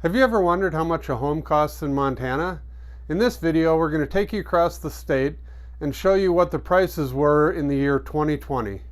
Have you ever wondered how much a home costs in Montana? In this video, we're going to take you across the state and show you what the prices were in the year 2020.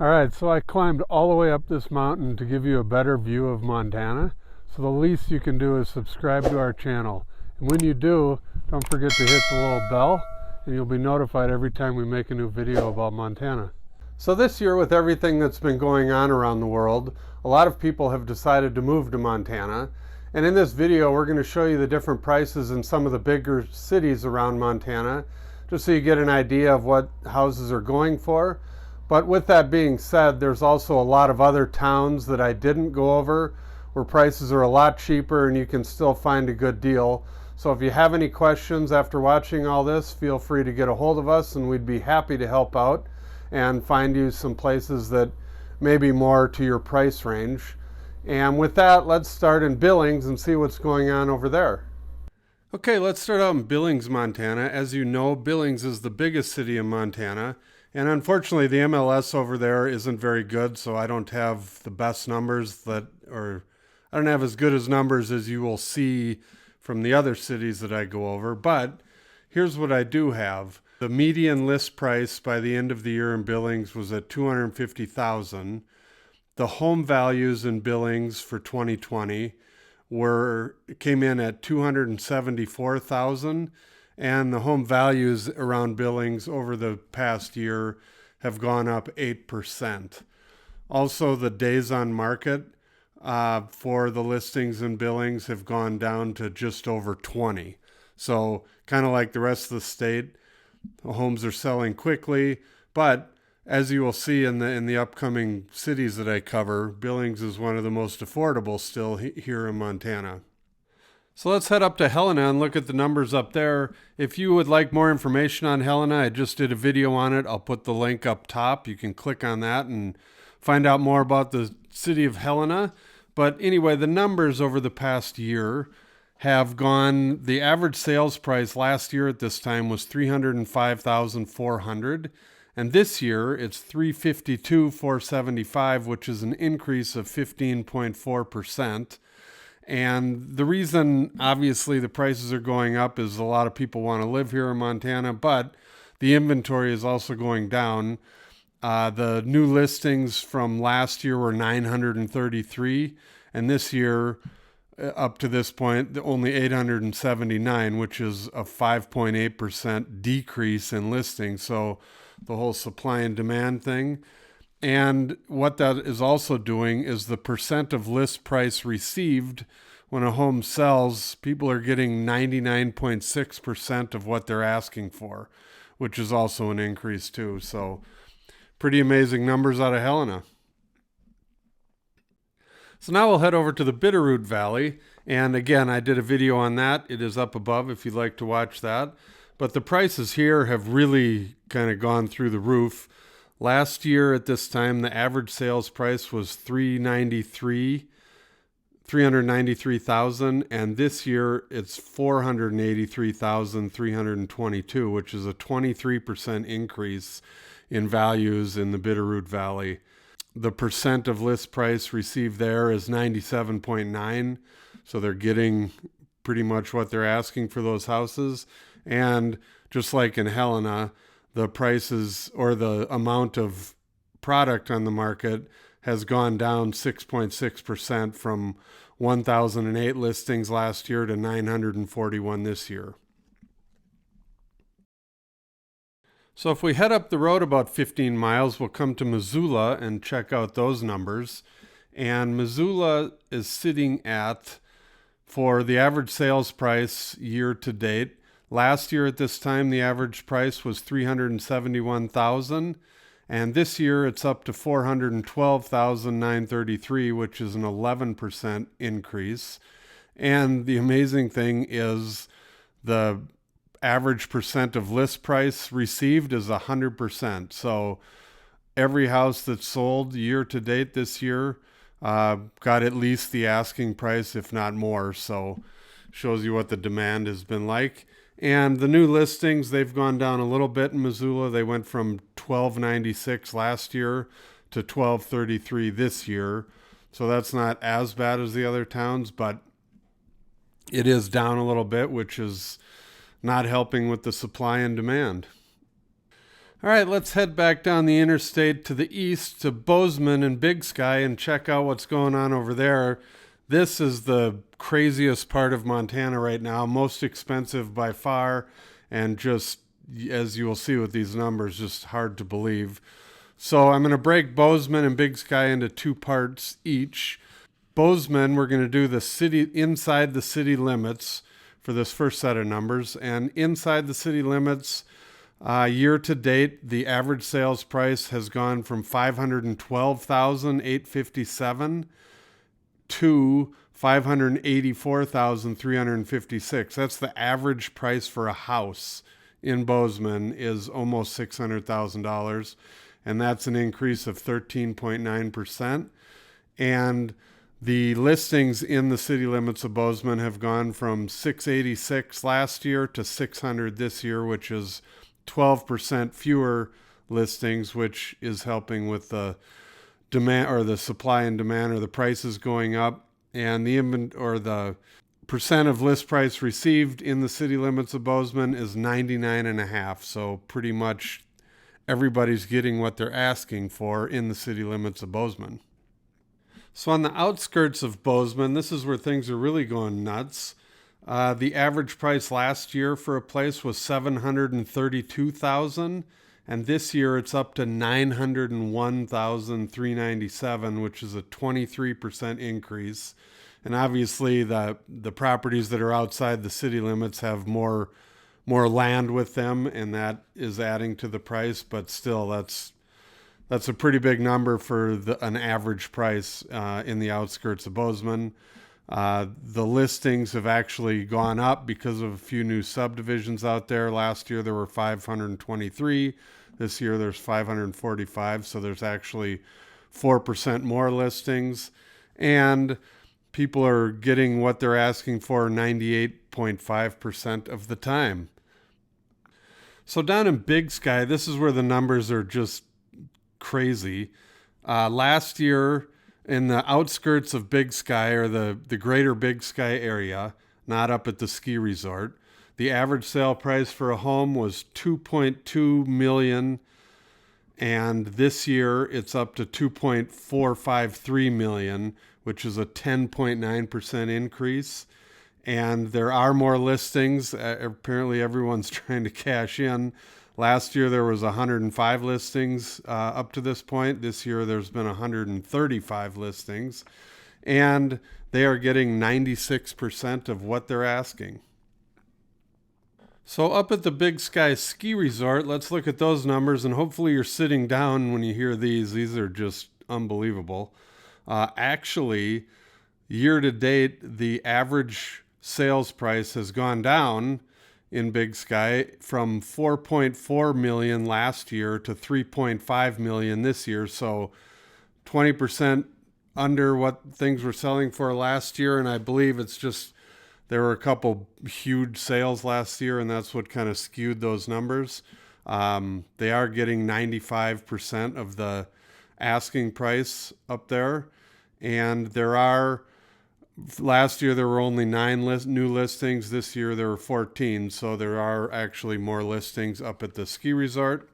Alright, so I climbed all the way up this mountain to give you a better view of Montana. So the least you can do is subscribe to our channel. And when you do, don't forget to hit the little bell and you'll be notified every time we make a new video about Montana. So this year, with everything that's been going on around the world, a lot of people have decided to move to Montana. And in this video, we're going to show you the different prices in some of the bigger cities around Montana, just so you get an idea of what houses are going for. But with that being said, there's also a lot of other towns that I didn't go over where prices are a lot cheaper and you can still find a good deal. So if you have any questions after watching all this, feel free to get a hold of us and we'd be happy to help out and find you some places that may be more to your price range. And with that, let's start in Billings and see what's going on over there. Okay, let's start out in Billings, Montana. As you know, Billings is the biggest city in Montana. And unfortunately, the MLS over there isn't very good, so I don't have the best numbers I don't have as good as numbers as you will see from the other cities that I go over. But here's what I do have. The median list price by the end of the year in Billings was at $250,000. The home values in Billings for 2020 came in at $274,000. And the home values around Billings over the past year have gone up 8%. Also, the days on market for the listings in Billings have gone down to just over 20. So kind of like the rest of the state, the homes are selling quickly. But as you will see in the upcoming cities that I cover, Billings is one of the most affordable still here in Montana. So let's head up to Helena and look at the numbers up there. If you would like more information on Helena, I just did a video on it. I'll put the link up top. You can click on that and find out more about the city of Helena. But anyway, the numbers over the past year have gone, the average sales price last year at this time was $305,400. And this year it's $352,475, which is an increase of 15.4%. And the reason, obviously, the prices are going up is a lot of people want to live here in Montana, but the inventory is also going down. The new listings from last year were 933, and this year, up to this point, only 879, which is a 5.8% decrease in listings. So the whole supply and demand thing. And what that is also doing is the percent of list price received when a home sells, people are getting 99.6% of what they're asking for, which is also an increase too. So pretty amazing numbers out of Helena. So now we'll head over to the Bitterroot Valley. And again, I did a video on that. It is up above if you'd like to watch that. But the prices here have really kind of gone through the roof. Last year at this time, the average sales price was $393,000, and this year it's $483,322, which is a 23% increase in values in the Bitterroot Valley. The percent of list price received there is 97.9, so they're getting pretty much what they're asking for those houses. And just like in Helena, the prices or the amount of product on the market has gone down 6.6% from 1,008 listings last year to 941 this year. So if we head up the road about 15 miles, we'll come to Missoula and check out those numbers. And Missoula is sitting at, for the average sales price year to date, last year at this time, the average price was $371,000, and this year it's up to $412,933, which is an 11% increase. And the amazing thing is the average percent of list price received is 100%. So every house that's sold year to date this year got at least the asking price, if not more. So shows you what the demand has been like. And the new listings, they've gone down a little bit in Missoula. They went from $12.96 last year to $12.33 this year. So that's not as bad as the other towns, but it is down a little bit, which is not helping with the supply and demand. All right, let's head back down the interstate to the east to Bozeman and Big Sky and check out what's going on over there. This is the craziest part of Montana right now, most expensive by far, and just, as you will see with these numbers, just hard to believe. So I'm going to break Bozeman and Big Sky into two parts each. Bozeman, we're going to do the city, inside the city limits for this first set of numbers, and inside the city limits, year to date, the average sales price has gone from $512,857 to $584,356. That's the average price for a house in Bozeman is almost $600,000, and that's an increase of 13.9%. And the listings in the city limits of Bozeman have gone from 686 last year to 600 this year, which is 12% fewer listings, which is helping with the demand or the supply and demand or the prices going up. And the percent of list price received in the city limits of Bozeman is 99.5%. So pretty much everybody's getting what they're asking for in the city limits of Bozeman. So on the outskirts of Bozeman, this is where things are really going nuts. The average price last year for a place was $732,000, and this year it's up to $901,397, which is a 23% increase. And obviously, the properties that are outside the city limits have more land with them, and that is adding to the price. But still, that's a pretty big number for an average price in the outskirts of Bozeman. The listings have actually gone up because of a few new subdivisions out there. Last year there were 523. This year there's 545. So there's actually 4% more listings. And people are getting what they're asking for 98.5% of the time. So down in Big Sky, this is where the numbers are just crazy. Last year, in the outskirts of Big Sky, or the greater Big Sky area, not up at the ski resort, the average sale price for a home was $2.2 million, and this year it's up to $2.453 million, which is a 10.9% increase. And there are more listings. Apparently everyone's trying to cash in. Last year there was 105 listings up to this point. This year there's been 135 listings, and they are getting 96% of what they're asking. So up at the Big Sky Ski Resort, let's look at those numbers, and hopefully you're sitting down when you hear these. These are just unbelievable. Actually, year to date, the average sales price has gone down in Big Sky from $4.4 million last year to $3.5 million this year. So 20% under what things were selling for last year. And I believe it's just, there were a couple huge sales last year, and that's what kind of skewed those numbers. They are getting 95% of the asking price up there. And last year there were only 9 new listings. This year there were 14. So there are actually more listings up at the ski resort.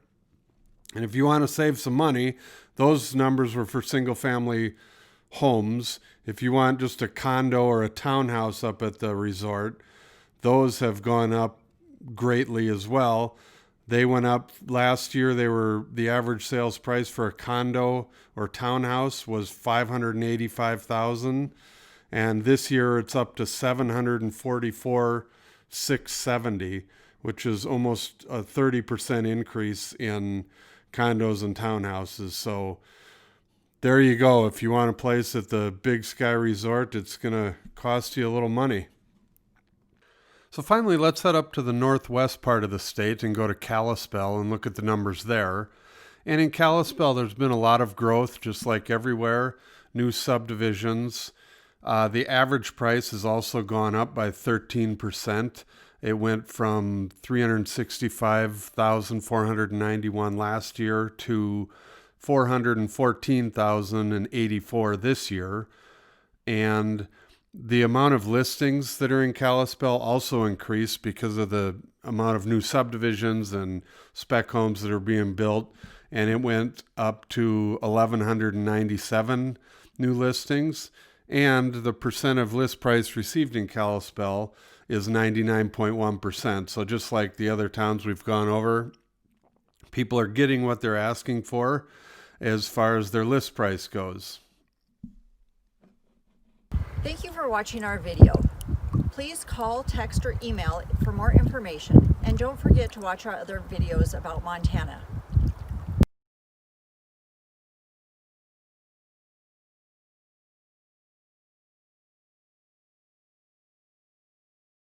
And if you want to save some money, those numbers were for single family homes. If you want just a condo or a townhouse up at the resort, those have gone up greatly as well. They went up last year. The average sales price for a condo or townhouse was $585,000. And this year it's up to $744,670, which is almost a 30% increase in condos and townhouses. So there you go. If you want a place at the Big Sky Resort, it's going to cost you a little money. So finally, let's head up to the northwest part of the state and go to Kalispell and look at the numbers there. And in Kalispell, there's been a lot of growth, just like everywhere, new subdivisions. The average price has also gone up by 13%. It went from 365,491 last year to 414,084 this year. And the amount of listings that are in Kalispell also increased because of the amount of new subdivisions and spec homes that are being built. And it went up to 1,197 new listings. And the percent of list price received in Kalispell is 99.1%. So just like the other towns we've gone over, people are getting what they're asking for as far as their list price goes. Thank you for watching our video. Please call, text, or email for more information. And don't forget to watch our other videos about Montana.